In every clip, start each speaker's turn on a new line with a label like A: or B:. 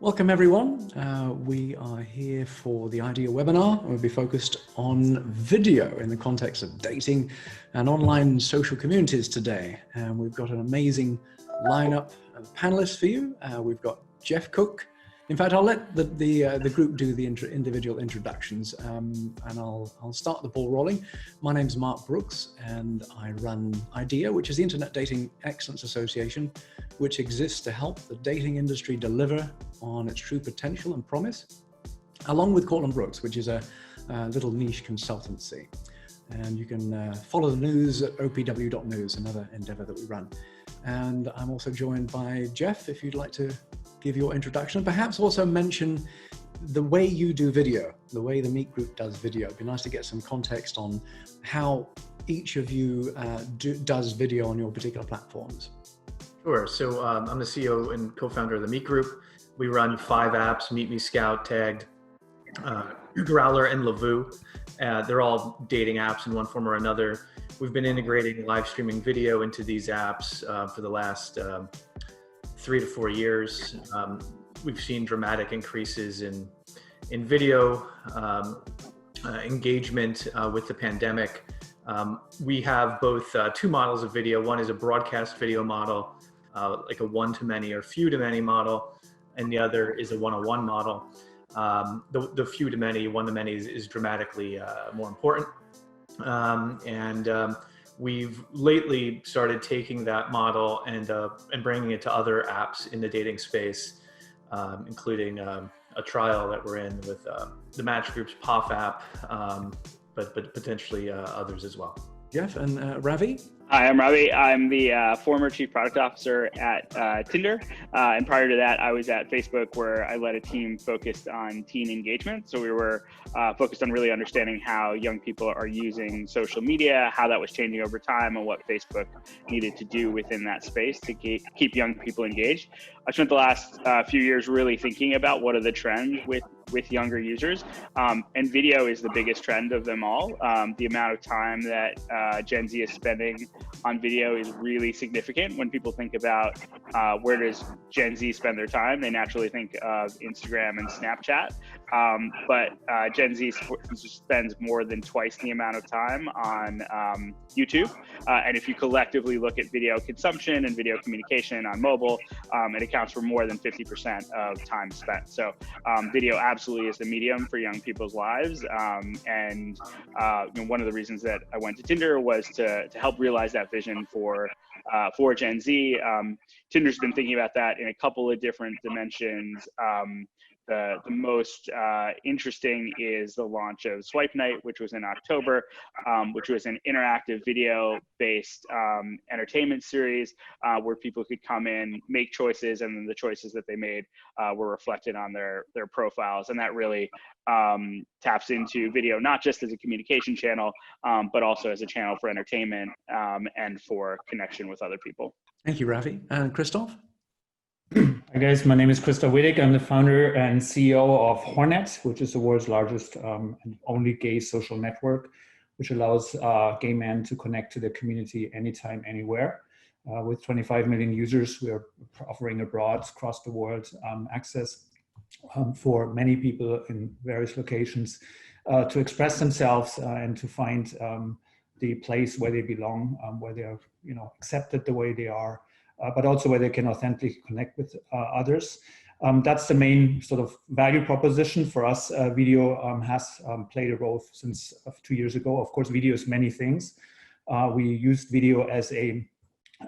A: Welcome everyone. We are here for the IDEA webinar. We'll be focused on video in the context of dating and online social communities today. And we've got an amazing lineup of panelists for you. We've got Geoff Cook. In fact, I'll let the group do the individual introductions, and I'll start the ball rolling. My name's Mark Brooks, and I run IDEA, which is the Internet Dating Excellence Association, which exists to help the dating industry deliver on its true potential and promise, along with Cortland Brooks, which is a little niche consultancy. And you can follow the news at opw.news, another endeavor that we run. And I'm also joined by Geoff, if you'd like to give your introduction, perhaps also mention the way you do video, the way the Meet Group does video. It'd be nice to get some context on how each of you does video on your particular platforms.
B: Sure. So I'm the CEO and co-founder of the Meet Group. We run 5 apps: Meet Me, Scout, Tagged, Growler, and Lavu. They're all dating apps in one form or another. We've been integrating live streaming video into these apps for the last 3 to 4 years. We've seen dramatic increases in video engagement with the pandemic. We have both 2 models of video. One is a broadcast video model, like a one-to-many or few-to-many model, and the other is a one-on-one model. The few-to-many, one-to-many is dramatically more important. We've lately started taking that model and bringing it to other apps in the dating space, including a trial that we're in with the Match Group's POF app, but potentially others as well.
A: Geoff and Ravi?
C: Hi, I'm Ravi. I'm the former Chief Product Officer at Tinder. And prior to that, I was at Facebook, where I led a team focused on teen engagement. So we were focused on really understanding how young people are using social media, how that was changing over time, and what Facebook needed to do within that space to keep young people engaged. I spent the last few years really thinking about what are the trends with younger users. And video is the biggest trend of them all. The amount of time that Gen Z is spending on video is really significant. When people think about where does Gen Z spend their time, they naturally think of Instagram and Snapchat. But Gen Z spends more than twice the amount of time on YouTube. And if you collectively look at video consumption and video communication on mobile, it accounts for more than 50% of time spent. So video absolutely is the medium for young people's lives. And one of the reasons that I went to Tinder was to help realize that vision for Gen Z. Tinder's been thinking about that in a couple of different dimensions. The most interesting is the launch of Swipe Night, which was in October, which was an interactive video-based entertainment series where people could come in, make choices, and then the choices that they made were reflected on their profiles. And that really taps into video, not just as a communication channel, but also as a channel for entertainment and for connection with other people.
A: Thank you, Ravi. And Christof?
D: Hi guys, my name is Christof Wittig. I'm the founder and CEO of Hornets, which is the world's largest and only gay social network, which allows gay men to connect to their community anytime, anywhere. With 25 million users, we are offering abroad, across the world, access for many people in various locations to express themselves and to find the place where they belong, where they are, accepted the way they are. But also where they can authentically connect with others. That's the main sort of value proposition for us. Video has played a role since 2 years ago. Of course, video is many things. We used video as in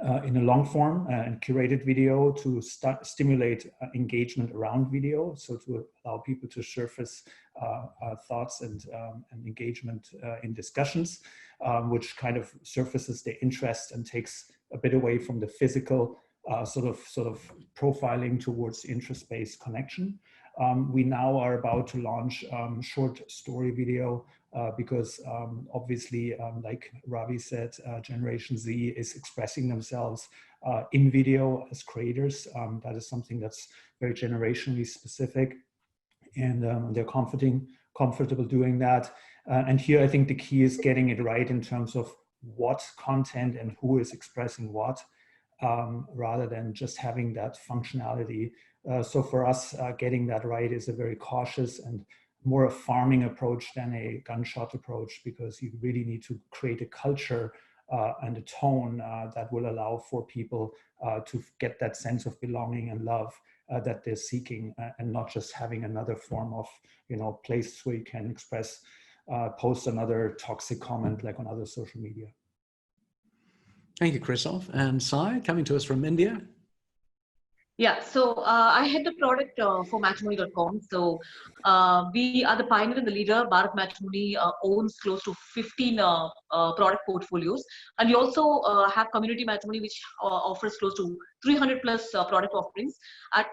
D: a long form and curated video to stimulate engagement around video. So to allow people to surface thoughts and engagement in discussions, which kind of surfaces their interest and takes a bit away from the physical sort of profiling towards interest-based connection. We now are about to launch short story video because obviously, like Ravi said, Generation Z is expressing themselves in video as creators. That is something that's very generationally specific, and they're comfortable doing that. And here, I think the key is getting it right in terms of what content and who is expressing what. rather than just having that functionality. So for us, getting that right is a very cautious and more a farming approach than a gunshot approach, because you really need to create a culture and a tone that will allow for people to get that sense of belonging and love that they're seeking, and not just having another form of, place where you can express, post another toxic comment like on other social media.
A: Thank you, Christof. And Sai, coming to us from India.
E: Yeah, so I had the product for matrimony.com. So we are the pioneer and the leader. Bharat Matrimony owns close to 15 product portfolios. And we also have Community Matrimony, which offers close to 300 plus product offerings. At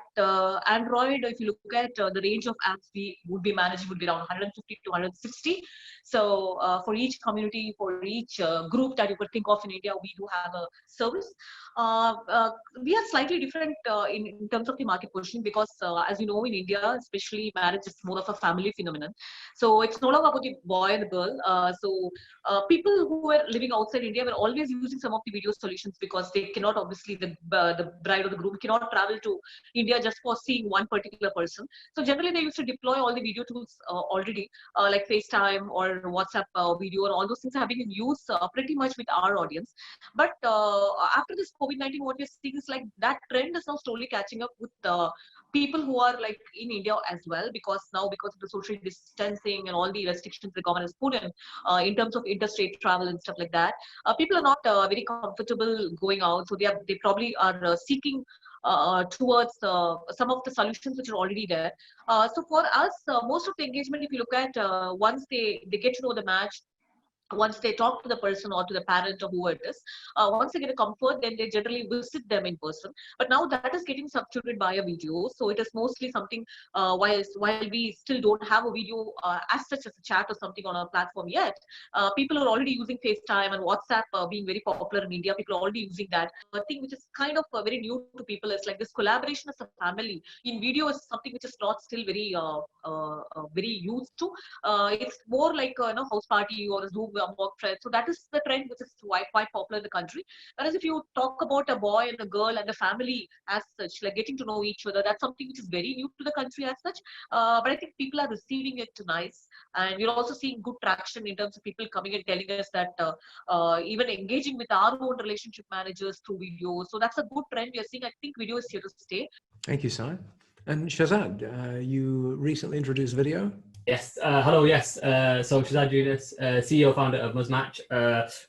E: Android, if you look at the range of apps we would be managing would be around 150 to 160. So for each community, for each group that you could think of in India, we do have a service. We are slightly different in terms of the market positioning, because as you know, in India, especially marriage is more of a family phenomenon. So it's no longer about the boy and the girl. So people who were living outside India were always using some of the video solutions, because they cannot, obviously, the bride or the groom cannot travel to India just for seeing one particular person. So generally they used to deploy all the video tools already, like FaceTime or WhatsApp video, and all those things have been in use pretty much with our audience. But after this COVID-19, what we're seeing is like that trend is now slowly catching up with people who are like in India as well, because now, because of the social distancing and all the restrictions the government has put in terms of interstate travel and stuff like that, people are not very comfortable going out. So they probably are seeking towards some of the solutions which are already there. So for us, most of the engagement, if you look at once they get to know the match, once they talk to the person or to the parent or whoever it is, once they get a comfort, then they generally visit them in person. But now that is getting substituted by a video. So it is mostly something, while we still don't have a video as such as a chat or something on our platform yet, people are already using FaceTime and WhatsApp being very popular in India. People are already using that. A thing which is kind of very new to people is like this collaboration as a family in video is something which is not still very used to. It's more like house party or a Zoom work trend. So that is the trend which is quite popular in the country. Whereas if you talk about a boy and a girl and the family as such, like getting to know each other, that's something which is very new to the country as such. But I think people are receiving it nice, and we're also seeing good traction in terms of people coming and telling us that even engaging with our own relationship managers through video. So that's a good trend we are seeing. I think video is here to stay.
A: Thank you, Sai. And Shahzad, you recently introduced video.
F: Yes, hello, yes. So Shahzad Younas, CEO, founder of Muzmatch.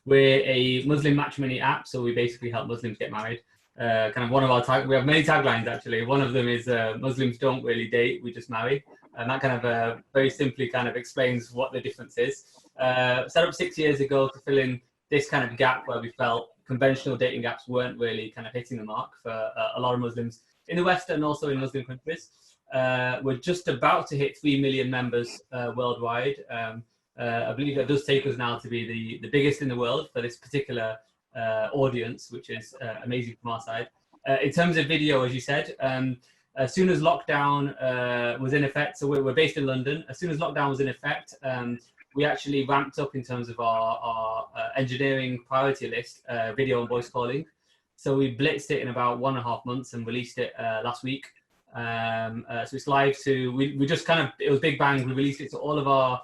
F: We're a Muslim matrimony app, so we basically help Muslims get married. Kind of one of our we have many taglines actually. One of them is Muslims don't really date, we just marry. And that kind of very simply kind of explains what the difference is. Set up 6 years ago to fill in this kind of gap where we felt conventional dating apps weren't really kind of hitting the mark for a lot of Muslims in the West and also in Muslim countries. We're just about to hit 3 million members worldwide. I believe that does take us now to be the biggest in the world for this particular audience, which is amazing from our side. In terms of video, as you said, as soon as lockdown was in effect, so we're based in London, as soon as lockdown was in effect, we actually ramped up in terms of our engineering priority list, video and voice calling. So we blitzed it in about 1.5 months and released it last week. So it's live to, we just kind of, it was big bang, we released it to all of our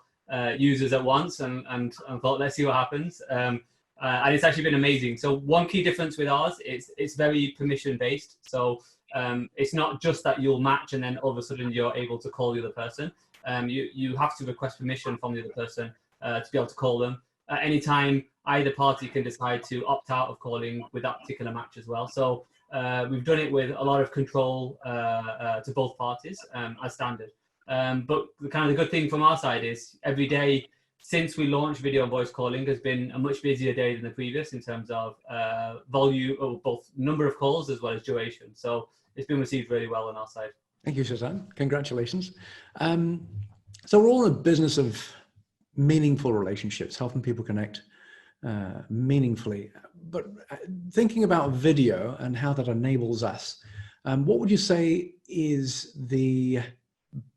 F: users at once and thought, let's see what happens. And it's actually been amazing. So one key difference with ours, it's very permission based. So it's not just that you'll match and then all of a sudden you're able to call the other person. You have to request permission from the other person to be able to call them. At any time, either party can decide to opt out of calling with that particular match as well. So we've done it with a lot of control to both parties as standard. But the good thing from our side is every day since we launched video and voice calling has been a much busier day than the previous in terms of volume, or both number of calls as well as duration. So it's been received really well on our side.
A: Thank you, Shahzad. Congratulations. So we're all in the business of meaningful relationships, helping people connect meaningfully. But thinking about video and how that enables us, what would you say is the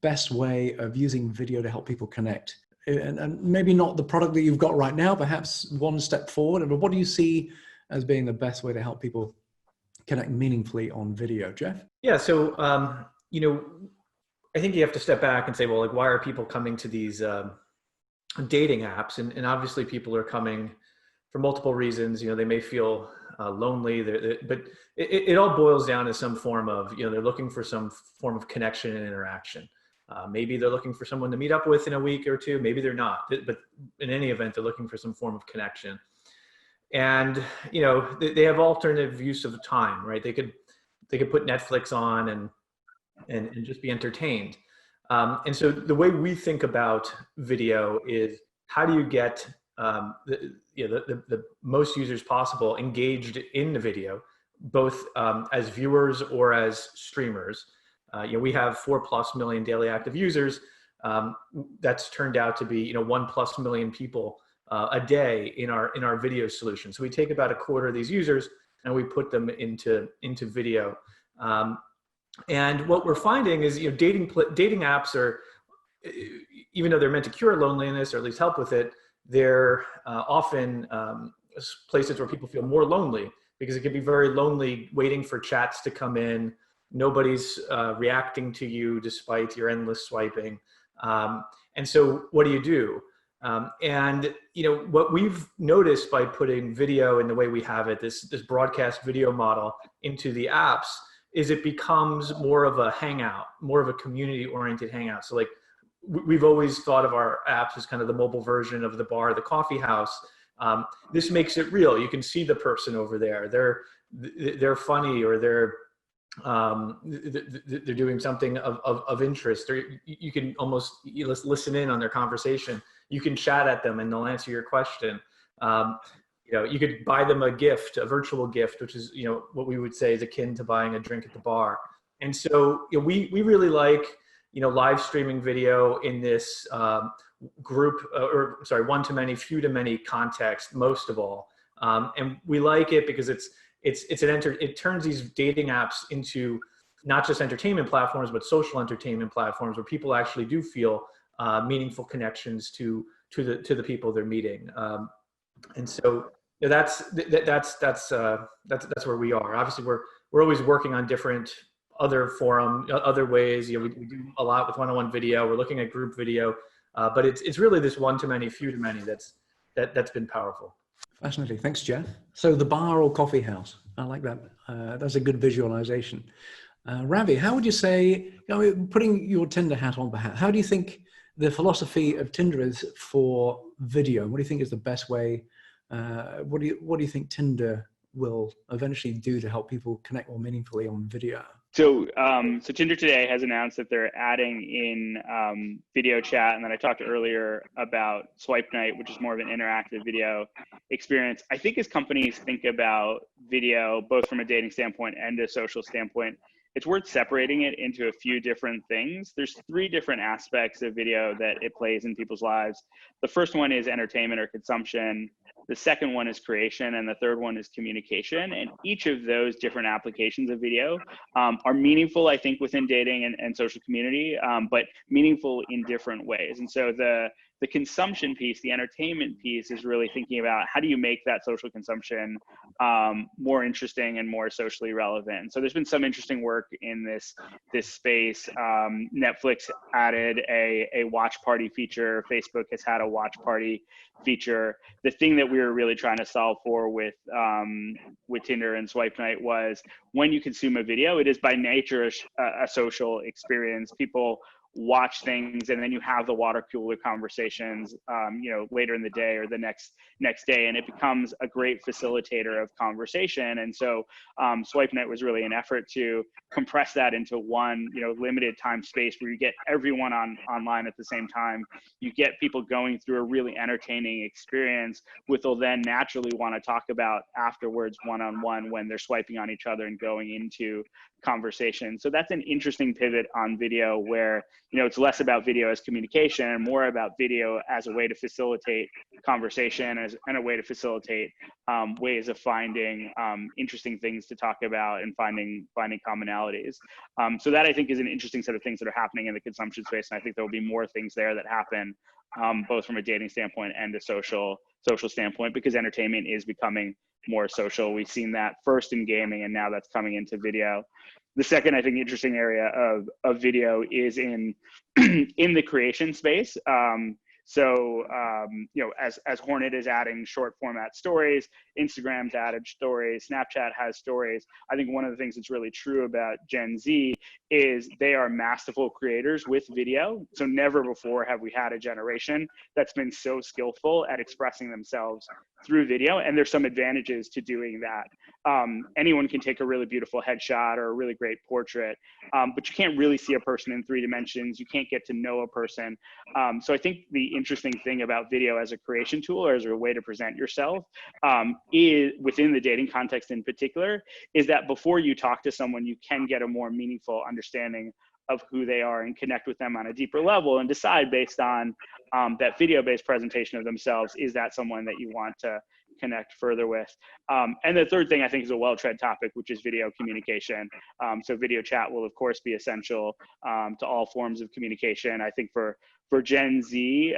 A: best way of using video to help people connect? And maybe not the product that you've got right now, perhaps one step forward, but what do you see as being the best way to help people connect meaningfully on video? Geoff?
B: Yeah, so you know, I think you have to step back and say, well, like, why are people coming to these dating apps? And obviously, people are coming for multiple reasons. You know, they may feel lonely, but it all boils down to some form of, you know, they're looking for some form of connection and interaction. Maybe they're looking for someone to meet up with in a week or two. Maybe they're not, but in any event, they're looking for some form of connection. And, you know, they have alternative use of time, right? They could put Netflix on and just be entertained. And so the way we think about video is, how do you get the most users possible engaged in the video, both as viewers or as streamers. You know, we have 4+ million daily active users. That's turned out to be, you know, 1+ million people a day in our video solution. So we take about a quarter of these users and we put them into video. And what we're finding is, you know, dating apps are, even though they're meant to cure loneliness or at least help with it, they're often places where people feel more lonely, because it can be very lonely waiting for chats to come in. Nobody's reacting to you despite your endless swiping. And so what do? And, you know, what we've noticed by putting video in the way we have it, this broadcast video model into the apps, is it becomes more of a hangout, more of a community-oriented hangout. So like, we've always thought of our apps as kind of the mobile version of the bar, the coffee house. This makes it real. You can see the person over there. They're funny, or they're doing something of interest, or you can almost listen in on their conversation. You can chat at them and they'll answer your question. You know, you could buy them a gift, a virtual gift, which is, you know, what we would say is akin to buying a drink at the bar. And so, you know, we really like, you know, live streaming video in this one-to-many, few-to-many context, most of all. And we like it because it turns these dating apps into not just entertainment platforms, but social entertainment platforms where people actually do feel meaningful connections to the people they're meeting. And so, you know, that's where we are. Obviously, we're always working on different other ways. You know, we do a lot with one-on-one video. We're looking at group video, but it's really this one-to-many, few-to-many that's been powerful.
A: Fascinating. Thanks, Geoff. So the bar or coffee house, I like that. That's a good visualization. Ravi, how would you say, you know, putting your Tinder hat on, how do you think the philosophy of Tinder is for video? What do you think is the best way? What do you think Tinder will eventually do to help people connect more meaningfully on video?
C: So Tinder today has announced that they're adding in video chat. And then I talked earlier about Swipe Night, which is more of an interactive video experience. I think as companies think about video, both from a dating standpoint and a social standpoint, it's worth separating it into a few different things. There's 3 different aspects of video that it plays in people's lives. The first one is entertainment or consumption. The second one is creation, and the third one is communication. And each of those different applications of video are meaningful, I think, within dating and social community, but meaningful in different ways. And so the consumption piece, the entertainment piece, is really thinking about how do you make that social consumption more interesting and more socially relevant. And so there's been some interesting work in this space. Netflix added a watch party feature. Facebook has had a watch party feature. The thing that we were really trying to solve for with Tinder and Swipe Night was, when you consume a video, it is by nature a social experience. People watch things, and then you have the water cooler conversations, you know, later in the day or the next day, and it becomes a great facilitator of conversation. And so Swipe Night was really an effort to compress that into one, you know, limited time space where you get everyone online at the same time. You get people going through a really entertaining experience, which they'll then naturally want to talk about afterwards, one-on-one, when they're swiping on each other and going into conversation. So that's an interesting pivot on video, where, you know, it's less about video as communication and more about video as a way to facilitate conversation, and a way to facilitate ways of finding interesting things to talk about and finding commonalities. So that, I think, is an interesting set of things that are happening in the consumption space. And I think there will be more things there that happen, both from a dating standpoint and a social social standpoint, because entertainment is becoming more social. We've seen that first in gaming, and now that's coming into video. The second, I think, interesting area of video is in in the creation space. You know, as Hornet is adding short format stories, Instagram's added stories, Snapchat has stories. I think one of the things that's really true about Gen Z is they are masterful creators with video. So never before have we had a generation that's been so skillful at expressing themselves through video. And there's some advantages to doing that. Anyone can take a really beautiful headshot or a really great portrait, but you can't really see a person in 3 dimensions. You can't get to know a person. So I think the interesting thing about video as a creation tool or as a way to present yourself is, within the dating context in particular, is that before you talk to someone, you can get a more meaningful understanding of who they are and connect with them on a deeper level and decide based on that video-based presentation of themselves, is that someone that you want to connect further with. And the third thing I think is a well-tread topic, which is video communication. So video chat will of course be essential to all forms of communication. I think for Gen Z,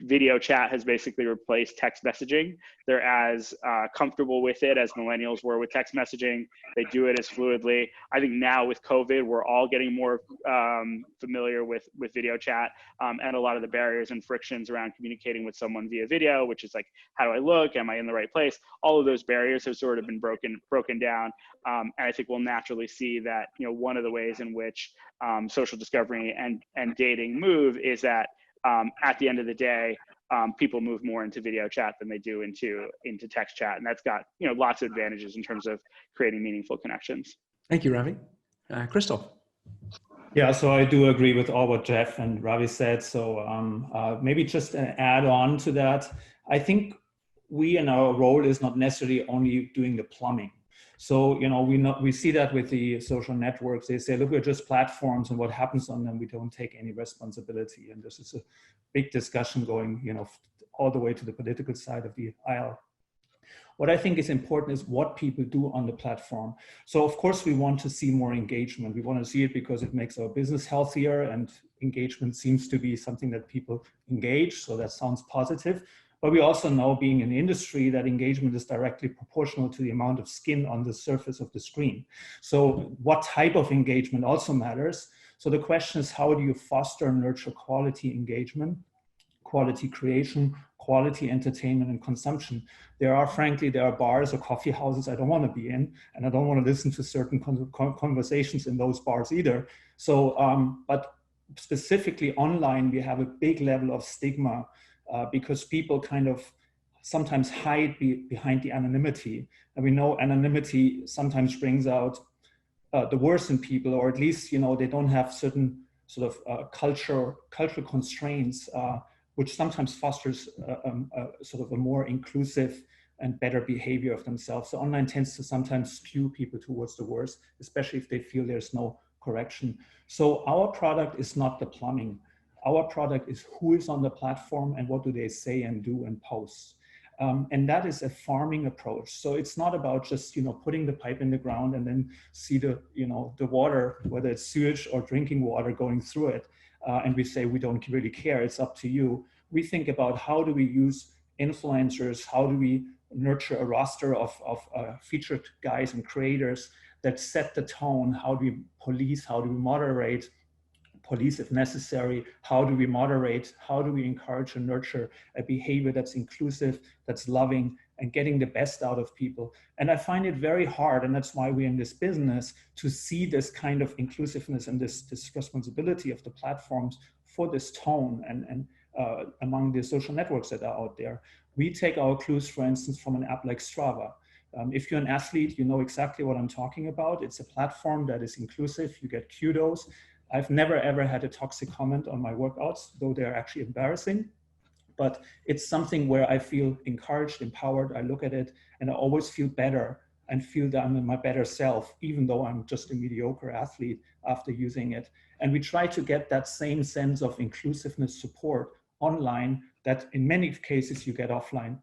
C: video chat has basically replaced text messaging. They're as comfortable with it as millennials were with text messaging. They do it as fluidly. I think now with COVID, we're all getting more familiar with video chat and a lot of the barriers and frictions around communicating with someone via video, which is like, how do I look? Am I in the right place? All of those barriers have sort of been broken down. And I think we'll naturally see that, you know, one of the ways in which social discovery and dating move is that at the end of the day, people move more into video chat than they do into text chat, and that's got, you know, lots of advantages in terms of creating meaningful connections.
A: Thank you, Ravi. Christof.
D: Yeah, so I do agree with all what Geoff and Ravi said. So maybe just an add on to that. I think we in our role is not necessarily only doing the plumbing. So, you know, we see that with the social networks. They say, look, we're just platforms, and what happens on them, we don't take any responsibility. And this is a big discussion going, you know, all the way to the political side of the aisle. What I think is important is what people do on the platform. So of course we want to see more engagement. We want to see it because it makes our business healthier, and engagement seems to be something that people engage. So that sounds positive. But we also know, being in the industry, that engagement is directly proportional to the amount of skin on the surface of the screen. So what type of engagement also matters. So the question is, how do you foster and nurture quality engagement, quality creation, quality entertainment and consumption? There are bars or coffee houses I don't want to be in, and I don't want to listen to certain conversations in those bars either. So, but specifically online, we have a big level of stigma because people kind of sometimes hide behind the anonymity. And we know anonymity sometimes brings out the worst in people, or at least, you know, they don't have certain sort of cultural constraints, which sometimes fosters sort of a more inclusive and better behavior of themselves. So online tends to sometimes skew people towards the worst, especially if they feel there's no correction. So our product is not the plumbing. Our product is who is on the platform and what do they say and do and post. And that is a farming approach. So it's not about just, you know, putting the pipe in the ground and then see the, you know, the water, whether it's sewage or drinking water, going through it. And we say, we don't really care, it's up to you. We think about, how do we use influencers? How do we nurture a roster of featured guys and creators that set the tone? How do we police? How do we moderate? Police if necessary. How do we moderate? How do we encourage and nurture a behavior that's inclusive, that's loving, and getting the best out of people? And I find it very hard, and that's why we're in this business, to see this kind of inclusiveness and this responsibility of the platforms for this tone and among the social networks that are out there. We take our clues, for instance, from an app like Strava. If you're an athlete, you know exactly what I'm talking about. It's a platform that is inclusive. You get kudos. I've never, ever had a toxic comment on my workouts, though they're actually embarrassing. But it's something where I feel encouraged, empowered. I look at it and I always feel better and feel that I'm in my better self, even though I'm just a mediocre athlete after using it. And we try to get that same sense of inclusiveness support online that in many cases you get offline,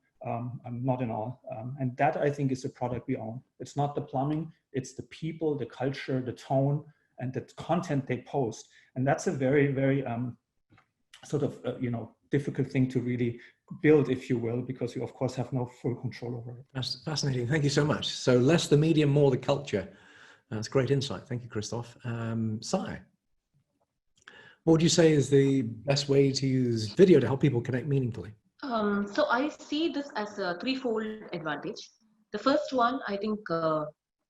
D: not in all. And that, I think, is a product we own. It's not the plumbing, it's the people, the culture, the tone, and the content they post. And that's a very, very sort of, you know, difficult thing to really build, if you will, because you of course have no full control over it.
A: That's fascinating. Thank you so much. So less the medium, more the culture. That's great insight. Thank you, Christof. Sai, what would you say is the best way to use video to help people connect meaningfully?
E: So I see this as a threefold advantage. The first one, I think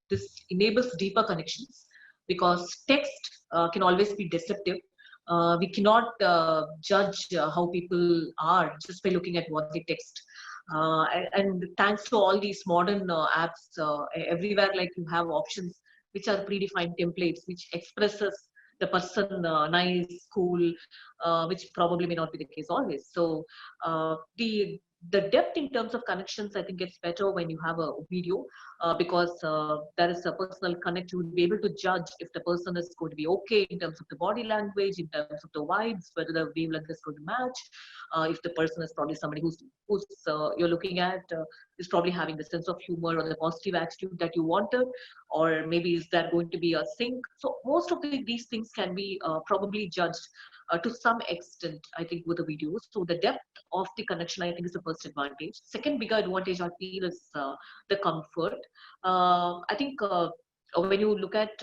E: this enables deeper connections because text can always be deceptive. We cannot judge how people are just by looking at what they text. And thanks to all these modern apps everywhere, like you have options which are predefined templates, which expresses the person nice, cool, which probably may not be the case always. So the depth in terms of connections, I think, gets better when you have a video because there is a personal connect. You will be able to judge if the person is going to be okay in terms of the body language, in terms of the vibes, whether the wavelength is going to match. If the person is probably somebody who's you're looking at is probably having the sense of humor or the positive attitude that you wanted, or maybe is there going to be a sync. So most of these things can be probably judged to some extent, I think, with the videos. So the depth of the connection, I think, is the first advantage. Second bigger advantage I feel is the comfort. I think when you look at,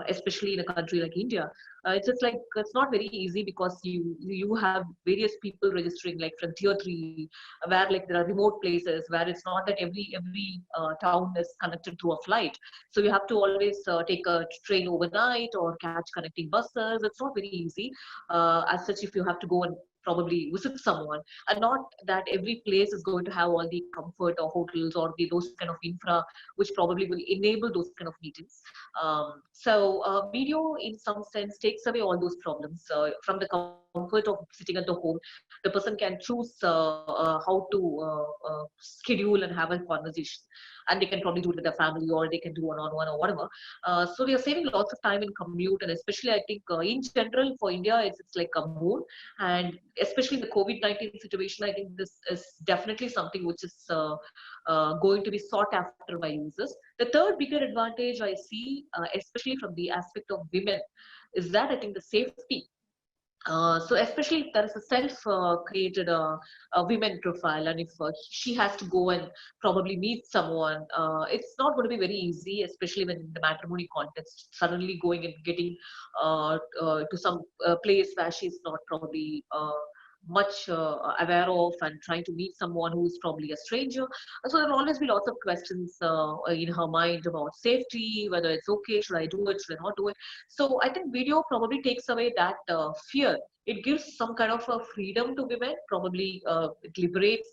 E: especially in a country like India, it's just like it's not very easy because you have various people registering, like from tier 3, where like there are remote places where it's not that every town is connected through a flight. So you have to always take a train overnight or catch connecting buses. It's not very easy. As such, if you have to go and probably visit someone, and not that every place is going to have all the comfort or hotels or those kind of infra which probably will enable those kind of meetings. So video in some sense takes away all those problems from the comfort of sitting at the home. The person can choose how to schedule and have a conversation, and they can probably do it with their family, or they can do one-on-one or whatever. So we are saving lots of time in commute, and especially I think in general for India, it's like a boon. And especially in the COVID-19 situation, I think this is definitely something which is going to be sought after by users. The third bigger advantage I see, especially from the aspect of women, is that I think the safety. So especially if there is a self-created women profile, and if she has to go and probably meet someone, it's not going to be very easy, especially when in the matrimony context, suddenly going and getting to some place where she's not probably much aware of, and trying to meet someone who is probably a stranger. So there will always be lots of questions in her mind about safety, whether it's okay, should I do it, should I not do it. So I think video probably takes away that fear. It gives some kind of a freedom to women, probably it liberates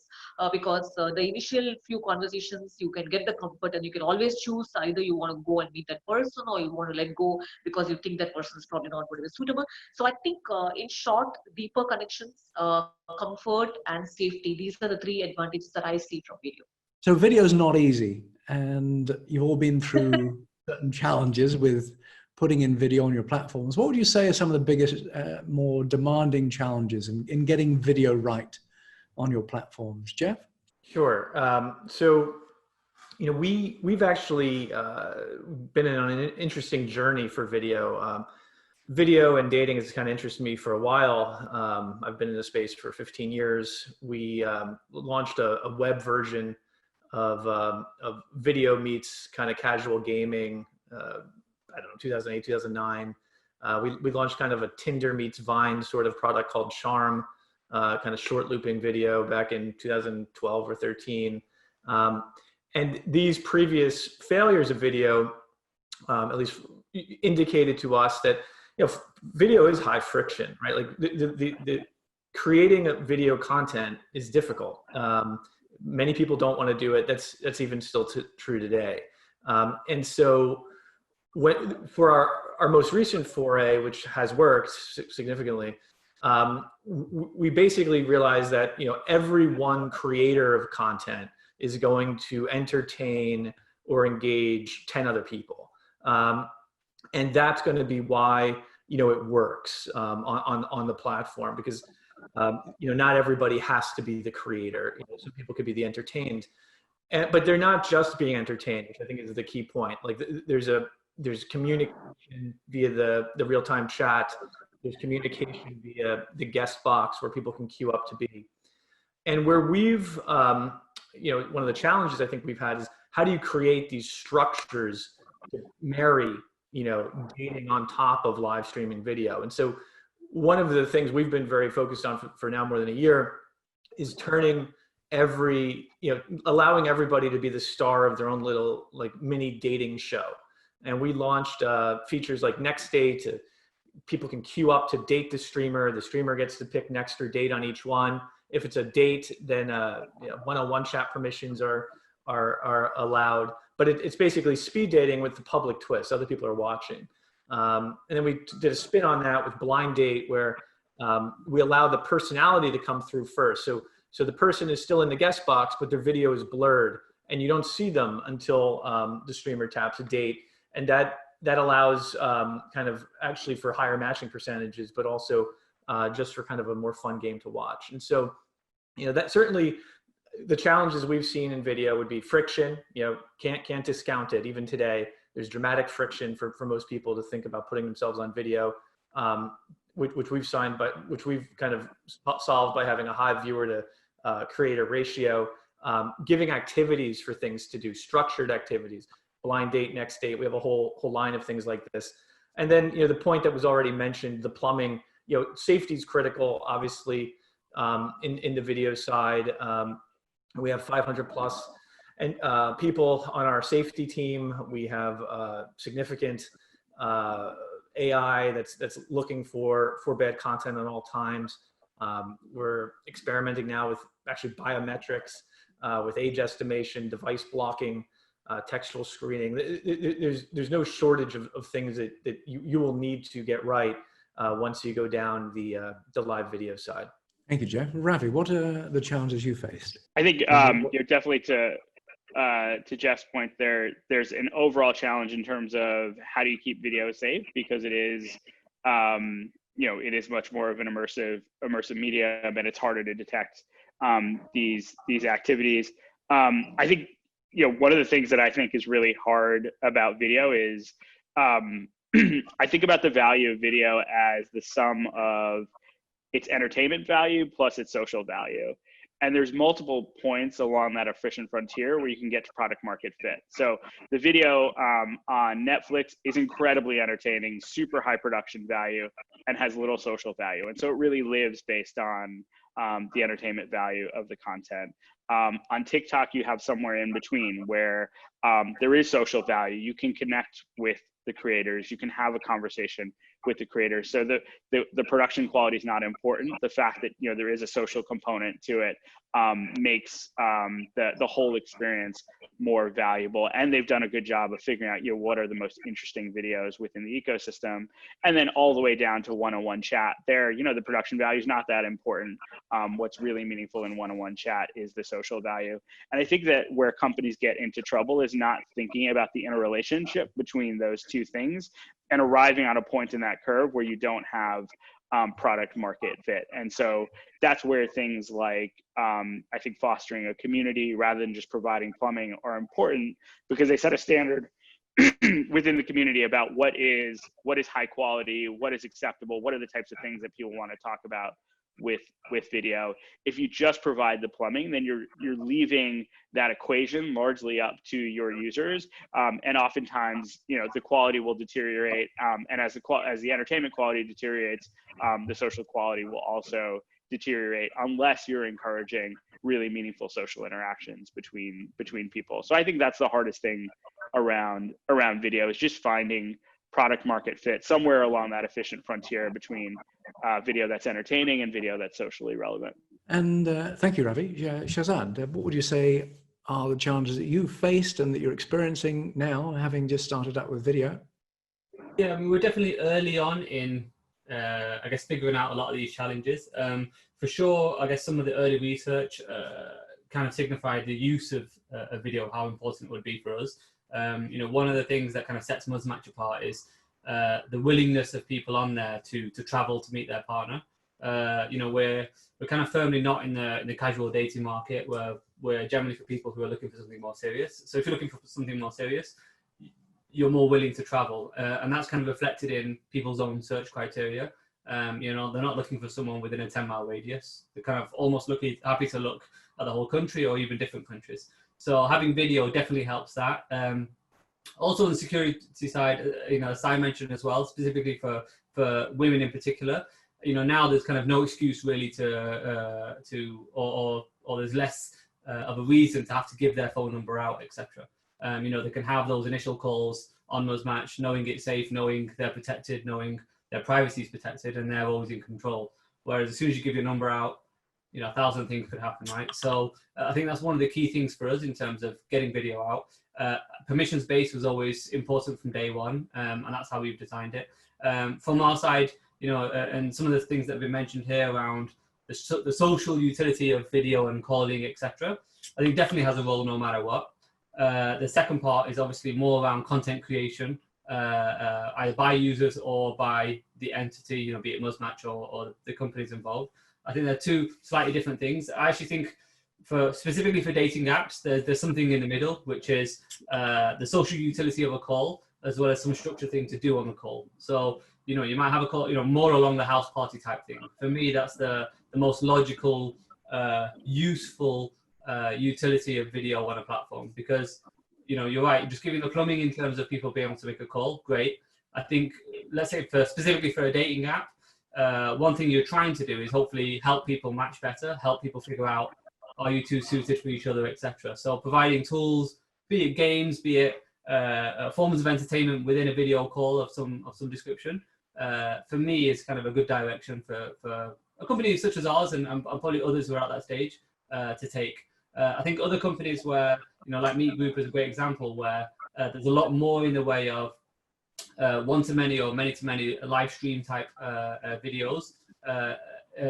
E: because the initial few conversations, you can get the comfort and you can always choose either you want to go and meet that person, or you want to let go because you think that person is probably not going to be suitable. So I think in short, deeper connections, comfort and safety, these are the three advantages that I see from video.
A: So video is not easy, and you've all been through certain challenges with putting in video on your platforms. What would you say are some of the biggest, more demanding challenges in getting video right on your platforms, Geoff?
B: Sure. So, you know, we've actually been on an interesting journey for video. Video and dating has kind of interested me for a while. I've been in the space for 15 years. We launched a web version of video meets kind of casual gaming. I don't know, 2008, 2009. We launched kind of a Tinder meets Vine sort of product called Charm, kind of short looping video back in 2012 or 13. And these previous failures of video, at least indicated to us that, you know, video is high friction, right? Like the creating a video content is difficult. Many people don't want to do it. That's even still true today. And so for our most recent foray, which has worked significantly, we basically realized that, you know, every one creator of content is going to entertain or engage 10 other people. And that's going to be why, you know, it works on the platform, because, you know, not everybody has to be the creator. You know, some people could be the entertained, but they're not just being entertained, which I think is the key point. Like there's communication via the real-time chat. There's communication via the guest box where people can queue up to be. And where we've, you know, one of the challenges I think we've had is how do you create these structures to marry, you know, dating on top of live streaming video? And so one of the things we've been very focused on for now more than a year is turning allowing everybody to be the star of their own little like mini dating show. And we launched features like next date. People can queue up to date the streamer gets to pick next or date on each one. If it's a date, then one-on-one chat permissions are allowed. But it's basically speed dating with the public twist. Other people are watching. And then we did a spin on that with blind date where we allow the personality to come through first. So the person is still in the guest box, but their video is blurred and you don't see them until the streamer taps a date. And that allows kind of actually for higher matching percentages, but also just for kind of a more fun game to watch. And so, you know, that certainly the challenges we've seen in video would be friction. You know, can't discount it. Even today, there's dramatic friction for most people to think about putting themselves on video, which we've kind of solved by having a high viewer to creator ratio, giving activities for things to do, structured activities, blind date, next date. We have a whole line of things like this. And then, you know, the point that was already mentioned, the plumbing, you know, safety is critical, obviously, in the video side. We have 500 plus and people on our safety team. We have significant AI that's looking for bad content at all times. We're experimenting now with actually biometrics, with age estimation, device blocking, textual screening. There's no shortage of things that you will need to get right once you go down the live video side.
A: Thank you, Geoff. Ravi, what are the challenges you faced?
C: I think you're definitely to Jeff's point there's an overall challenge in terms of how do you keep video safe, because it is it is much more of an immersive medium, and it's harder to detect these activities. I think one of the things that I think is really hard about video is I think about the value of video as the sum of its entertainment value plus its social value. And there's multiple points along that efficient frontier where you can get to product market fit. So the video on Netflix is incredibly entertaining, super high production value, and has little social value. And so it really lives based on the entertainment value of the content. On TikTok, you have somewhere in between where there is social value. You can connect with the creators. You can have a conversation with the creators. So the production quality is not important. The fact that there is a social component to it makes the whole experience more valuable. And they've done a good job of figuring out what are the most interesting videos within the ecosystem. And then all the way down to one-on-one chat. There, the production value is not that important. What's really meaningful in one-on-one chat is the social value. And I think that where companies get into trouble is not thinking about the interrelationship between those two things and arriving on a point in that curve where you don't have product market fit. And so that's where things like I think fostering a community rather than just providing plumbing are important, because they set a standard within the community about what is high quality, what is acceptable, what are the types of things that people want to talk about with video. If you just provide the plumbing, then you're leaving that equation largely up to your users, and oftentimes the quality will deteriorate, and as the entertainment quality deteriorates, the social quality will also deteriorate unless you're encouraging really meaningful social interactions between people. So I think that's the hardest thing around video, is just finding product market fit somewhere along that efficient frontier between video that's entertaining and video that's socially relevant.
A: And thank you, Ravi. Shahzad, what would you say are the challenges that you faced and that you're experiencing now, having just started out with video?
F: Yeah, I mean, we're definitely early on in, I guess, figuring out a lot of these challenges. For sure, I guess some of the early research kind of signified the use of video, how important it would be for us. One of the things that kind of sets Muzmatch apart is the willingness of people on there to travel to meet their partner. We're kind of firmly not in the casual dating market, where we're generally for people who are looking for something more serious. So if you're looking for something more serious, you're more willing to travel, and that's kind of reflected in people's own search criteria. You know, they're not looking for someone within a 10-mile radius. They're kind of almost happy to look at the whole country or even different countries. So having video definitely helps that. Also on the security side, you know, Sai mentioned as well, specifically for women in particular, you know, now there's kind of no excuse really or there's less of a reason to have to give their phone number out, etc. You know, they can have those initial calls on Muzmatch, knowing it's safe, knowing they're protected, knowing their privacy is protected, and they're always in control. Whereas as soon as you give your number out, you know, 1,000 things could happen, right? So I think that's one of the key things for us in terms of getting video out. Permissions-based was always important from day one, and that's how we've designed it. From our side, you know, and some of the things that have been mentioned here around the social utility of video and calling, etc., I think definitely has a role no matter what. The second part is obviously more around content creation, either by users or by the entity, you know, be it Muzmatch or the companies involved. I think they're two slightly different things. I actually think specifically for dating apps, there's something in the middle, which is the social utility of a call, as well as some structured thing to do on the call. So, you know, you might have a call, you know, more along the house party type thing. For me, that's the most logical, useful utility of video on a platform, because, you know, you're right, just giving the plumbing in terms of people being able to make a call, great. I think, let's say specifically for a dating app, one thing you're trying to do is hopefully help people match better, help people figure out, are you two suited for each other, etc. So providing tools, be it games, be it forms of entertainment within a video call of some description, for me is kind of a good direction for a company such as ours and probably others who are at that stage to take. I think other companies where, you know, like Meet Group is a great example, where there's a lot more in the way of one-to-many or many-to-many live stream type videos.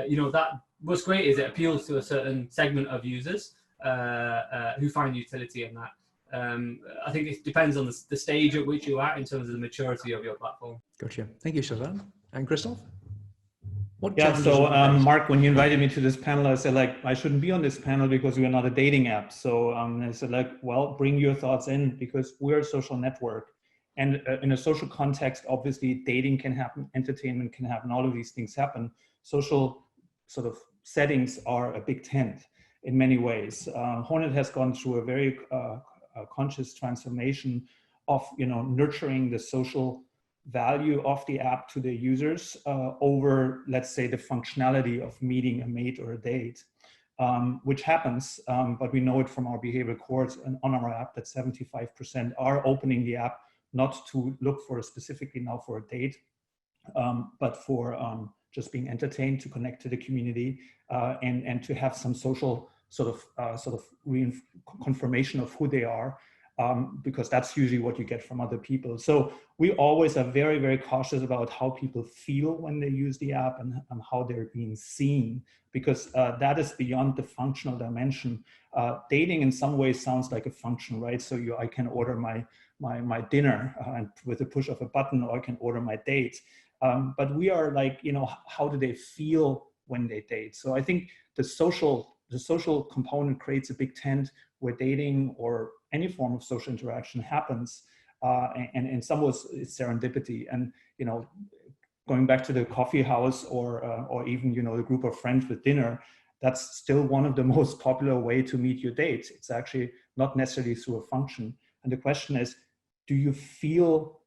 F: You know, that what's great is it appeals to a certain segment of users who find utility in that. I think it depends on the stage at which you're at in terms of the maturity of your platform.
A: Gotcha. Thank you, Shahzad. And Christof?
D: So Mark, when you invited me to this panel, I said, like, I shouldn't be on this panel because we're not a dating app. So I said, like, well, bring your thoughts in, because we're a social network. And in a social context, obviously dating can happen, entertainment can happen, all of these things happen. Social sort of settings are a big tent in many ways. Hornet has gone through a very conscious transformation of, you know, nurturing the social value of the app to the users over, let's say, the functionality of meeting a mate or a date, which happens, but we know it from our behavioral cohorts and on our app that 75% are opening the app not to look for specifically now for a date, but for just being entertained, to connect to the community, and to have some social sort of confirmation of who they are, because that's usually what you get from other people. So we always are very, very cautious about how people feel when they use the app and how they're being seen, because that is beyond the functional dimension. Dating in some ways sounds like a function, right? So I can order my dinner and with a push of a button, or I can order my date. But we are like, you know, how do they feel when they date? So I think the social component creates a big tent where dating or any form of social interaction happens, and in some ways it's serendipity. And, you know, going back to the coffee house or even, you know, the group of friends with dinner, that's still one of the most popular way to meet your date. It's actually not necessarily through a function. And the question is, do you feel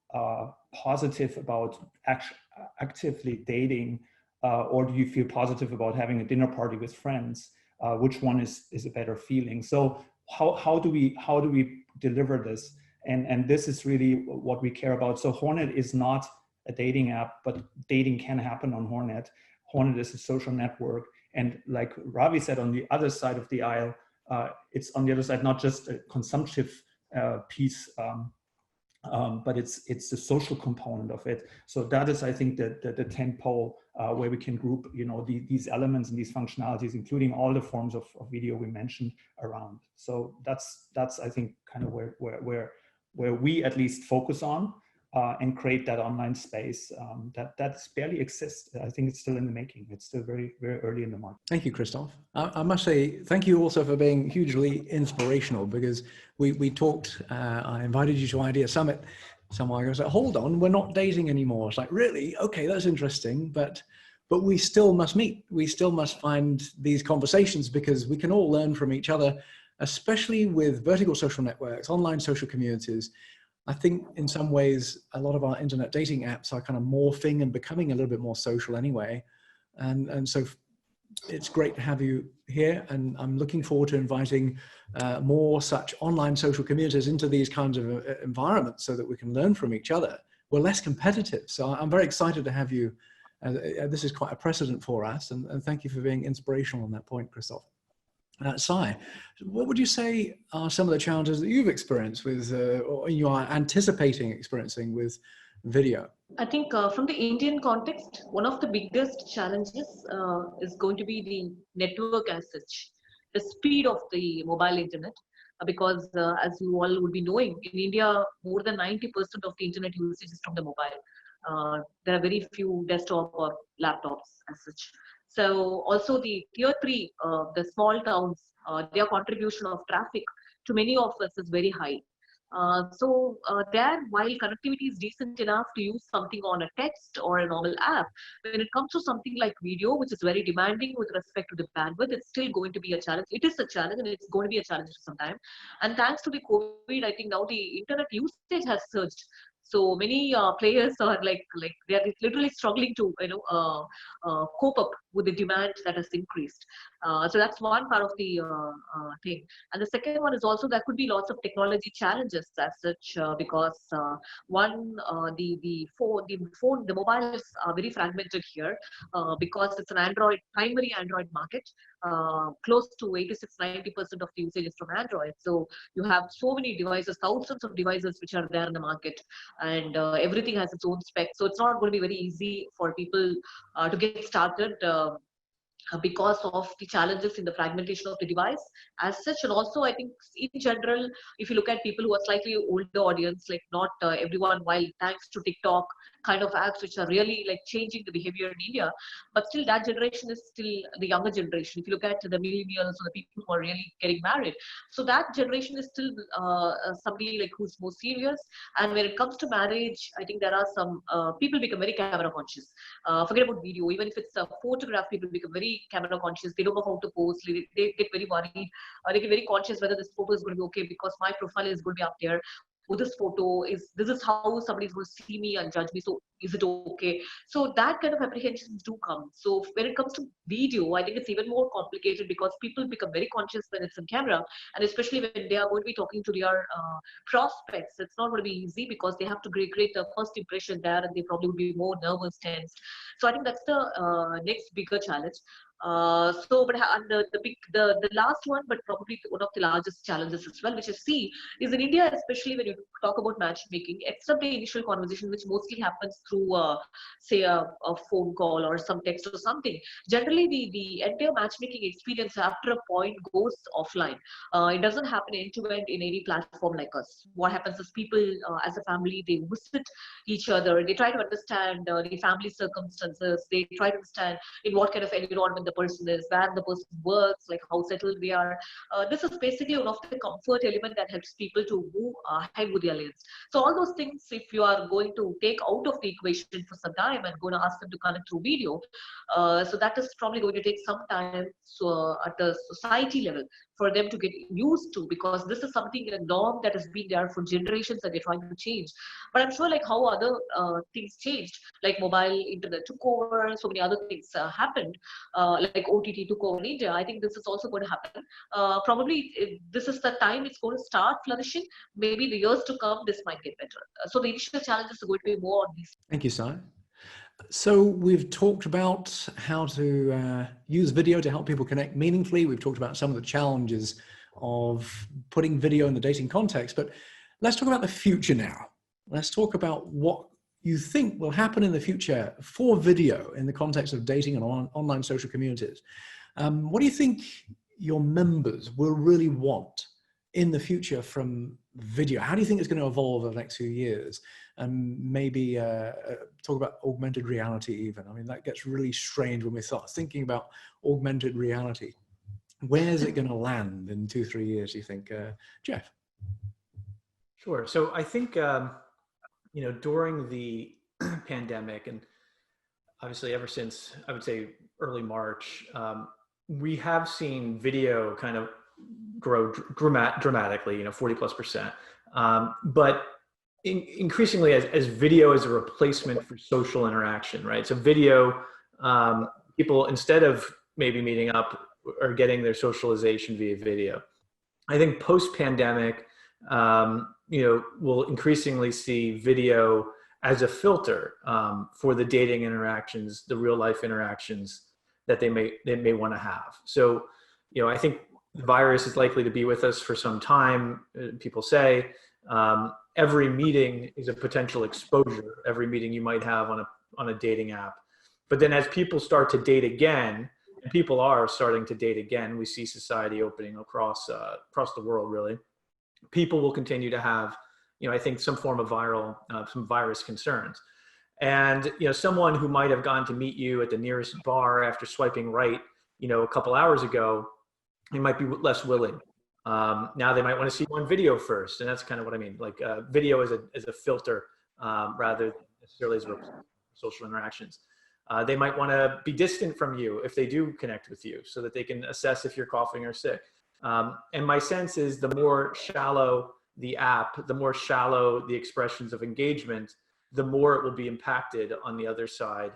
D: positive about actively dating, or do you feel positive about having a dinner party with friends? Which one is a better feeling? So how do we deliver this? And this is really what we care about. So Hornet is not a dating app, but dating can happen on Hornet. Hornet is a social network. And like Ravi said, on the other side of the aisle, it's on the other side, not just a consumptive piece, but it's the social component of it. So that is, I think, the tent pole where we can group, you know, these elements and these functionalities, including all the forms of video we mentioned around. So that's I think kind of where we at least focus on and create that online space that barely exists. I think it's still in the making. It's still very, very early in the market.
A: Thank you, Christof. I must say thank you also for being hugely inspirational, because we talked, I invited you to Idea Summit, someone goes, like, hold on, we're not dating anymore. It's like, really? Okay, that's interesting. But we still must meet. We still must find these conversations because we can all learn from each other, especially with vertical social networks, online social communities. I think in some ways, a lot of our internet dating apps are kind of morphing and becoming a little bit more social anyway. And so it's great to have you here. And I'm looking forward to inviting more such online social communities into these kinds of environments so that we can learn from each other. We're less competitive. So I'm very excited to have you. This is quite a precedent for us. And thank you for being inspirational on that point, Christof. Sai, what would you say are some of the challenges that you've experienced with, or you are anticipating experiencing with video?
E: I think from the Indian context, one of the biggest challenges is going to be the network as such, the speed of the mobile internet, because as you all would be knowing, in India, more than 90% of the internet usage is from the mobile. There are very few desktop or laptops as such. So also the tier 3, the small towns, their contribution of traffic to many of us is very high. There, while connectivity is decent enough to use something on a text or a normal app, when it comes to something like video, which is very demanding with respect to the bandwidth, it's still going to be a challenge. It is a challenge and it's going to be a challenge for some time. And thanks to the COVID, I think now the internet usage has surged. So many players are like they are literally struggling to cope up with the demand that has increased. So that's one part of the thing. And the second one is also there could be lots of technology challenges as such because the mobiles are very fragmented here because it's an primary Android market. Close to 86-90% of the usage is from Android. So you have so many devices, thousands of devices which are there in the market, and everything has its own spec. So it's not going to be very easy for people to get started because of the challenges in the fragmentation of the device as such. And also I think in general, if you look at people who are slightly older audience, like not everyone, while thanks to TikTok kind of apps which are really like changing the behavior in India, but still that generation is still the younger generation. If you look at the millennials or the people who are really getting married, so that generation is still somebody like who's more serious. And when it comes to marriage, I think there are some people become very camera conscious. Forget about video, even if it's a photograph, people become very camera conscious. They don't know how to pose. They get very worried. They get very conscious whether this photo is going to be okay because my profile is going to be up there. Oh, this is how somebody's going to see me and judge me. So is it okay? So that kind of apprehensions do come. So when it comes to video, I think it's even more complicated because people become very conscious when it's on camera, and especially when they are going to be talking to their prospects, it's not going to be easy because they have to create a first impression there, and they probably will be more nervous, tensed. So I think that's the next bigger challenge. The last one, but probably one of the largest challenges as well, which I see is in India, especially when you talk about matchmaking, except the initial conversation, which mostly happens through, say, a phone call or some text or something. Generally, the entire matchmaking experience after a point goes offline. It doesn't happen end to end in any platform like us. What happens is people, as a family, they visit each other. They try to understand the family circumstances. They try to understand in what kind of environment the person is, where the person works, like how settled they are. This is basically one of the comfort element that helps people to move ahead with their lives. So all those things, if you are going to take out of the equation for some time and going to ask them to connect through video, so that is probably going to take some time. So at the society level, for them to get used to, because this is something, a norm that has been there for generations that they're trying to change. But I'm sure like how other things changed, like mobile internet took over, so many other things happened, like OTT took over in India. I think this is also going to happen. Probably this is the time it's going to start flourishing. Maybe the years to come, this might get better. So the initial challenges are going to be more on these.
A: Thank you, Sai. So we've talked about how to use video to help people connect meaningfully. We've talked about some of the challenges of putting video in the dating context, but let's talk about the future now. Let's talk about what you think will happen in the future for video in the context of dating and online social communities. What do you think your members will really want in the future from video? How do you think it's going to evolve over the next few years? And maybe talk about augmented reality even. I mean, that gets really strange when we start thinking about augmented reality. Where is it going to land in 2-3 years, do you think? Geoff?
B: Sure. So I think during the pandemic, and obviously ever since, I would say, early March, we have seen video kind of grow dramatically, 40+%. But increasingly as video is a replacement for social interaction, right? So video, people, instead of maybe meeting up, are getting their socialization via video. I think post-pandemic, we'll increasingly see video as a filter for the dating interactions, the real life interactions that they may want to have. So, I think the virus is likely to be with us for some time. People say every meeting is a potential exposure. Every meeting you might have on a dating app, but then as people start to date again, and people are starting to date again, we see society opening across the world. Really, people will continue to have, I think, some form of some virus concerns. And, someone who might have gone to meet you at the nearest bar after swiping right, a couple hours ago, they might be less willing. Now they might want to see you on video first. And that's kind of what I mean, like video as a filter rather than necessarily as social interactions. They might want to be distant from you if they do connect with you so that they can assess if you're coughing or sick. And my sense is the more shallow the app, the more shallow the expressions of engagement, the more it will be impacted on the other side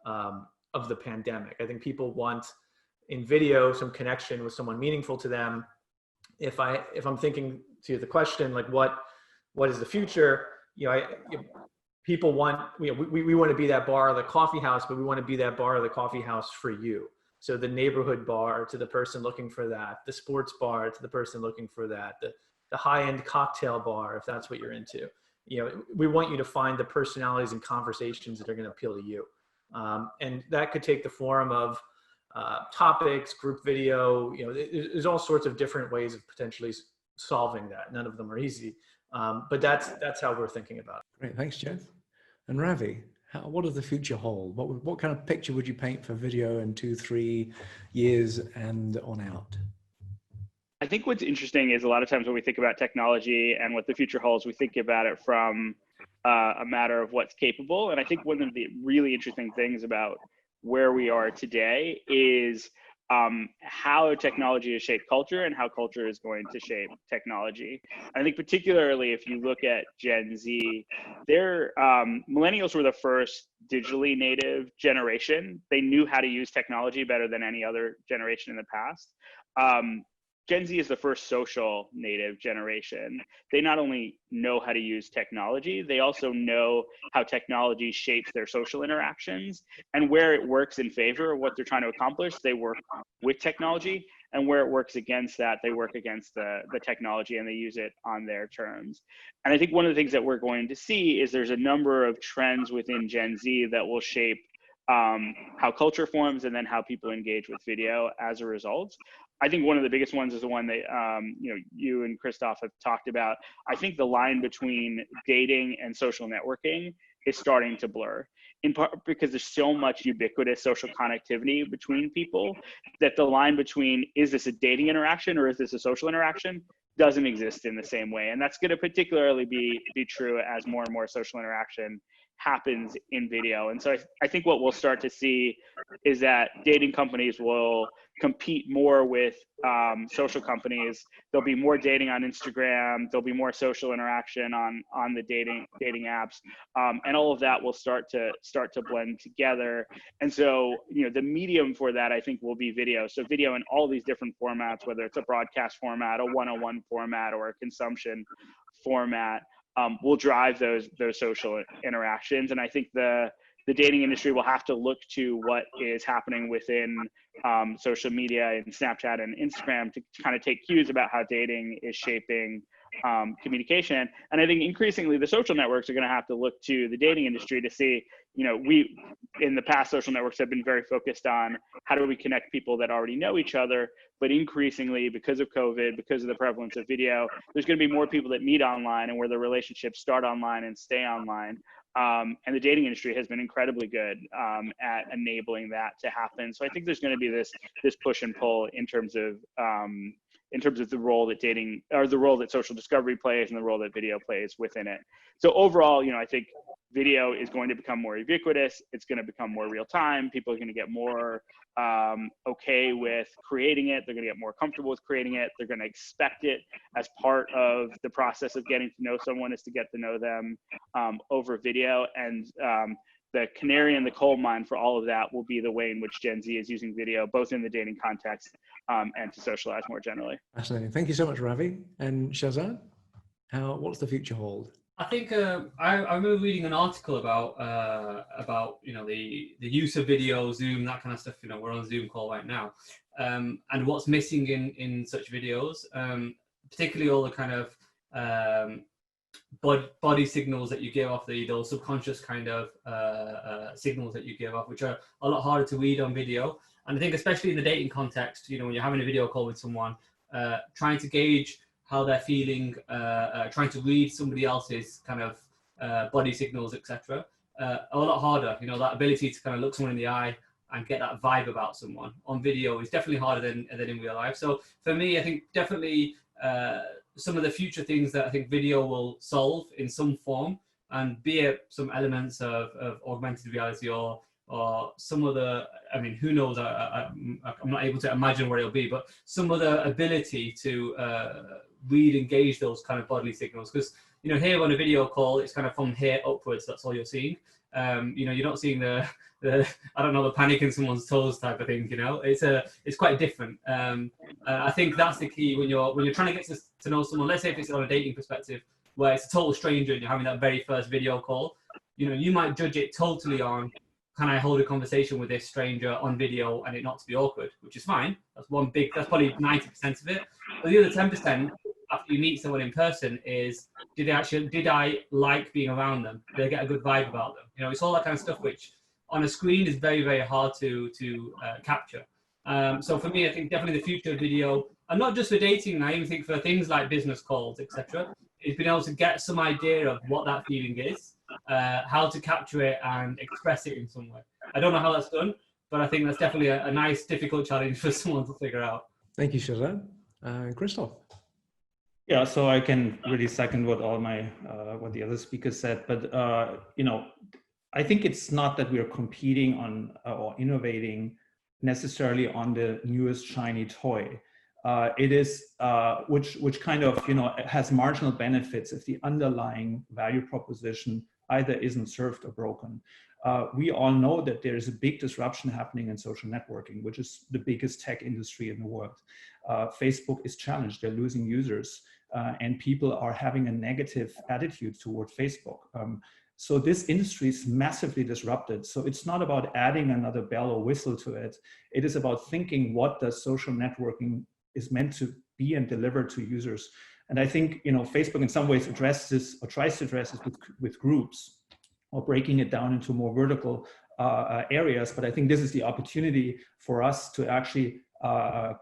B: of the pandemic. I think people want in video some connection with someone meaningful to them. If I'm thinking to the question, like what is the future? People want, we want to be that bar or the coffee house, but we want to be that bar or the coffee house for you. So the neighborhood bar to the person looking for that, the sports bar to the person looking for that, the high-end cocktail bar, if that's what you're into. We want you to find the personalities and conversations that are going to appeal to you. And that could take the form of topics, group video, there's all sorts of different ways of potentially solving that. None of them are easy, but that's how we're thinking about it.
A: Great, thanks, Geoff. And Ravi, what does the future hold? What kind of picture would you paint for video in 2-3 years and on out?
C: I think what's interesting is a lot of times when we think about technology and what the future holds, we think about it from a matter of what's capable. And I think one of the really interesting things about where we are today is how technology has shaped culture and how culture is going to shape technology. I think particularly if you look at Gen Z, millennials were the first digitally native generation. They knew how to use technology better than any other generation in the past. Gen Z is the first social native generation. They not only know how to use technology, they also know how technology shapes their social interactions, and where it works in favor of what they're trying to accomplish, they work with technology, and where it works against that, they work against the technology and they use it on their terms. And I think one of the things that we're going to see is there's a number of trends within Gen Z that will shape how culture forms and then how people engage with video as a result. I think one of the biggest ones is the one that you and Christof have talked about. I think the line between dating and social networking is starting to blur, in part because there's so much ubiquitous social connectivity between people that the line between is this a dating interaction or is this a social interaction doesn't exist in the same way. And that's going to particularly be true as more and more social interaction happens in video. And so I think what we'll start to see is that dating companies will compete more with social companies. There'll be more dating on Instagram. There'll be more social interaction on the dating apps, and all of that will start to blend together. And so the medium for that I think will be video. So video in all these different formats, whether it's a broadcast format, a one-on-one format, or a consumption format, will drive those social interactions. And I think the dating industry will have to look to what is happening within social media and Snapchat and Instagram to kind of take cues about how dating is shaping communication. And I think increasingly the social networks are going to have to look to the dating industry to see, we in the past, social networks have been very focused on how do we connect people that already know each other. But increasingly, because of COVID, because of the prevalence of video, there's going to be more people that meet online and where the relationships start online and stay online. And the dating industry has been incredibly good at enabling that to happen. So I think there's going to be this push and pull in terms of in terms of the role that dating, or the role that social discovery plays and the role that video plays within it. So overall, I think video is going to become more ubiquitous. It's going to become more real time. People are going to get more okay with creating it. They're going to get more comfortable with creating it. They're going to expect it as part of the process of getting to know someone, is to get to know them over video. And the canary in the coal mine for all of that will be the way in which Gen Z is using video, both in the dating context and to socialize more generally.
A: Fascinating. Thank you so much, Ravi. And Shahzad, what's the future hold?
F: I think I remember reading an article about the use of video, Zoom, that kind of stuff. We're on a Zoom call right now, and what's missing in such videos, particularly all the kind of body signals that you give off, those subconscious kind of signals that you give off, which are a lot harder to read on video. And I think especially in the dating context, when you're having a video call with someone, trying to gauge how they're feeling, trying to read somebody else's kind of body signals, etc. A lot harder. That ability to kind of look someone in the eye and get that vibe about someone on video is definitely harder than in real life. So for me, I think definitely some of the future things that I think video will solve in some form, and be it some elements of augmented reality or some other, who knows, I'm not able to imagine what it'll be, but some other ability to read and gauge those kind of bodily signals. Because, here on a video call, it's kind of from here upwards, that's all you're seeing. You're not seeing the I don't know, the panic in someone's toes type of thing. It's quite different. I think that's the key when you're trying to get to know someone. Let's say if it's on a dating perspective, where it's a total stranger and you're having that very first video call, you might judge it totally on, can I hold a conversation with this stranger on video and it not to be awkward, which is fine. That's probably 90% of it. But the other 10%, after you meet someone in person, is did I like being around them? Did I get a good vibe about them? It's all that kind of stuff which on a screen is very, very hard to capture. So for me, I think definitely the future of video, and not just for dating, I even think for things like business calls, etc., is being able to get some idea of what that feeling is, how to capture it and express it in some way. I don't know how that's done, but I think that's definitely a nice, difficult challenge for someone to figure out.
A: Thank you, Shahzad. Christof.
D: Yeah, so I can really second what what the other speakers said, but I think it's not that we're competing on or innovating necessarily on the newest shiny toy. It is which kind of has marginal benefits if the underlying value proposition either isn't served or broken. We all know that there is a big disruption happening in social networking, which is the biggest tech industry in the world. Facebook is challenged; they're losing users, and people are having a negative attitude toward Facebook. So this industry is massively disrupted. So it's not about adding another bell or whistle to it. It is about thinking what does social networking is meant to be and deliver to users. And I think Facebook in some ways addresses or tries to address this with groups or breaking it down into more vertical areas. But I think this is the opportunity for us to actually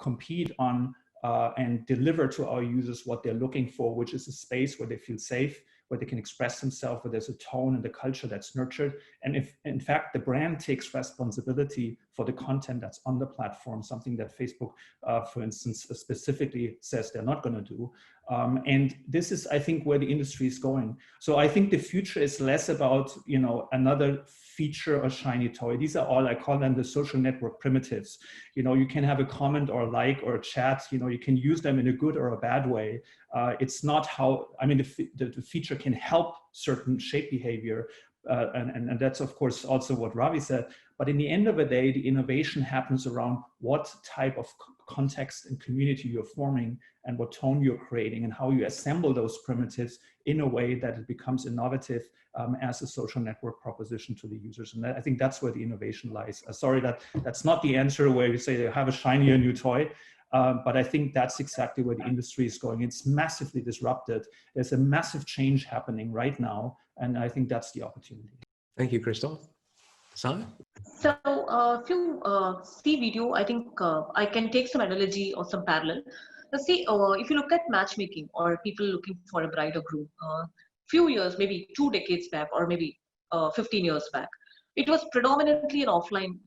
D: compete on and deliver to our users what they're looking for, which is a space where they feel safe, where they can express themselves, where there's a tone and a culture that's nurtured. And if, in fact, the brand takes responsibility for the content that's on the platform, something that Facebook, for instance, specifically says they're not going to do. And this is, I think, where the industry is going. So I think the future is less about, another feature or shiny toy. These are all, I call them the social network primitives. You can have a comment or a like or a chat, you can use them in a good or a bad way. It's not how, the feature can help certain shape behavior. And that's, of course, also what Ravi said. But in the end of the day, the innovation happens around what type of context and community you're forming and what tone you're creating and how you assemble those primitives in a way that it becomes innovative as a social network proposition to the users. And I think that's where the innovation lies. Sorry, that's not the answer where you say they have a shinier new toy. But I think that's exactly where the industry is going. It's massively disrupted. There's a massive change happening right now. And I think that's the opportunity.
A: Thank you, Christof. Sai?
E: So if you see video, I think I can take some analogy or some parallel. Now see, if you look at matchmaking or people looking for a bride or groom, few years, maybe 2 decades back or maybe 15 years back, it was predominantly an offline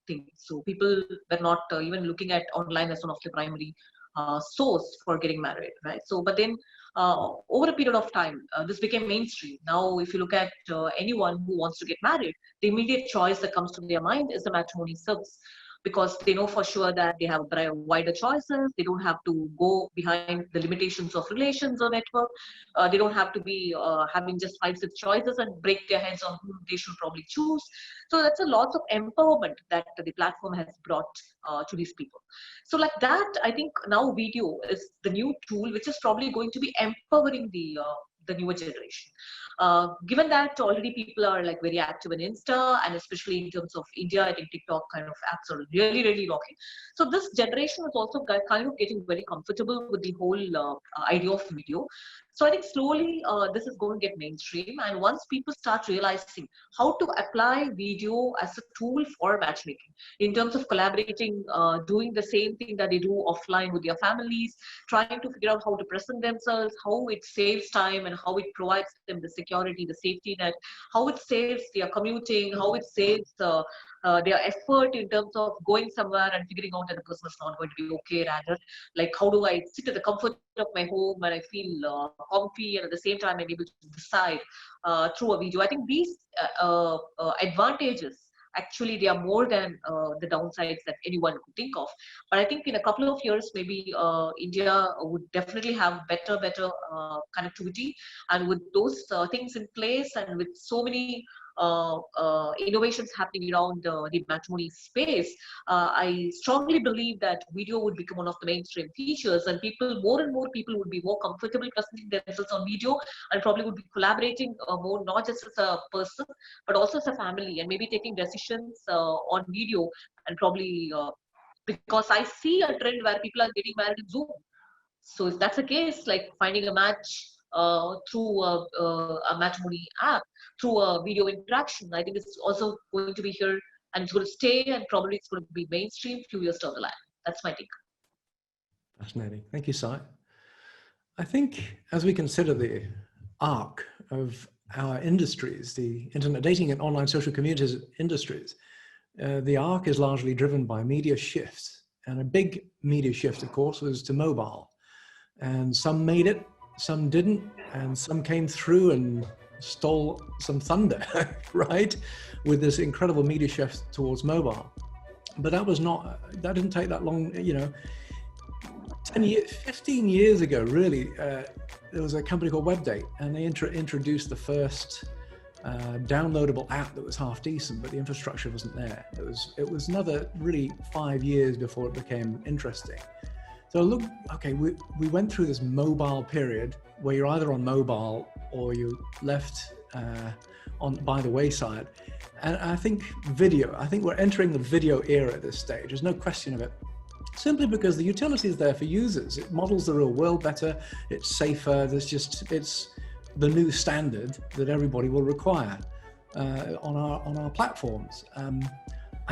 E: thing. So people were not even looking at online as one of the primary source for getting married, right? So, but then over a period of time, this became mainstream. Now, if you look at anyone who wants to get married, the immediate choice that comes to their mind is the matrimony service, because they know for sure that they have wider choices. They don't have to go behind the limitations of relations or network. They don't have to be having just 5-6 choices and break their heads on whom they should probably choose. So that's a lot of empowerment that the platform has brought to these people. So like that, I think now video is the new tool which is probably going to be empowering the newer generation. Given that already people are like very active in Insta, and especially in terms of India, I think TikTok kind of apps are really, really rocking. So this generation is also kind of getting very comfortable with the whole idea of video. So I think slowly this is going to get mainstream. And once people start realizing how to apply video as a tool for matchmaking in terms of collaborating, doing the same thing that they do offline with their families, trying to figure out how to present themselves, how it saves time and how it provides them the security, the safety net, how it saves their commuting, how it saves their effort in terms of going somewhere and figuring out that the person is not going to be okay, rather like how do I sit at the comfort of my home and I feel comfy, and at the same time I'm able to decide through a video. I think these advantages, actually they are more than the downsides that anyone could think of. But I think in a couple of years, maybe India would definitely have better connectivity, and with those things in place, and with so many innovations happening around the matrimony space, I strongly believe that video would become one of the mainstream features, and more and more people would be more comfortable presenting themselves on video, and probably would be collaborating more, not just as a person, but also as a family, and maybe taking decisions on video, and probably because I see a trend where people are getting married in Zoom. So if that's the case, like finding a match through a matrimony app, through a video interaction, I think it's also going to be here, and it's going to stay, and probably it's going to be mainstream few years down the line. That's my take.
A: Fascinating. Thank you, Sai. I think as we consider the arc of our industries, the internet dating and online social communities industries, the arc is largely driven by media shifts. And a big media shift, of course, was to mobile. And some made it, some didn't, and some came through and stole some thunder, right? With this incredible media shift towards mobile. But that didn't take that long, 15 years ago, really, there was a company called WebDate, and they introduced the first downloadable app that was half decent, but the infrastructure wasn't there. It was another really 5 years before it became interesting. So look, okay, we went through this mobile period where you're either on mobile or you're left by the wayside. And I think we're entering the video era at this stage. There's no question of it. Simply because the utility is there for users. It models the real world better, it's safer, it's the new standard that everybody will require on our platforms.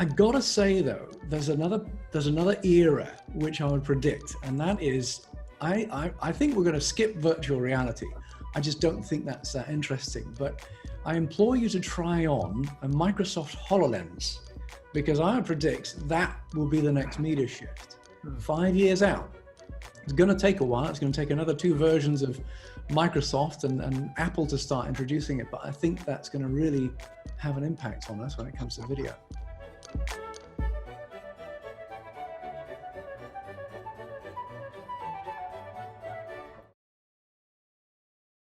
A: I gotta say though, there's another era which I would predict, and that is, I think we're gonna skip virtual reality. I just don't think that's that interesting, but I implore you to try on a Microsoft HoloLens, because I predict that will be the next media shift. 5 years out. It's going to take a while. It's going to take another 2 versions of Microsoft and Apple to start introducing it, but I think that's going to really have an impact on us when it comes to video.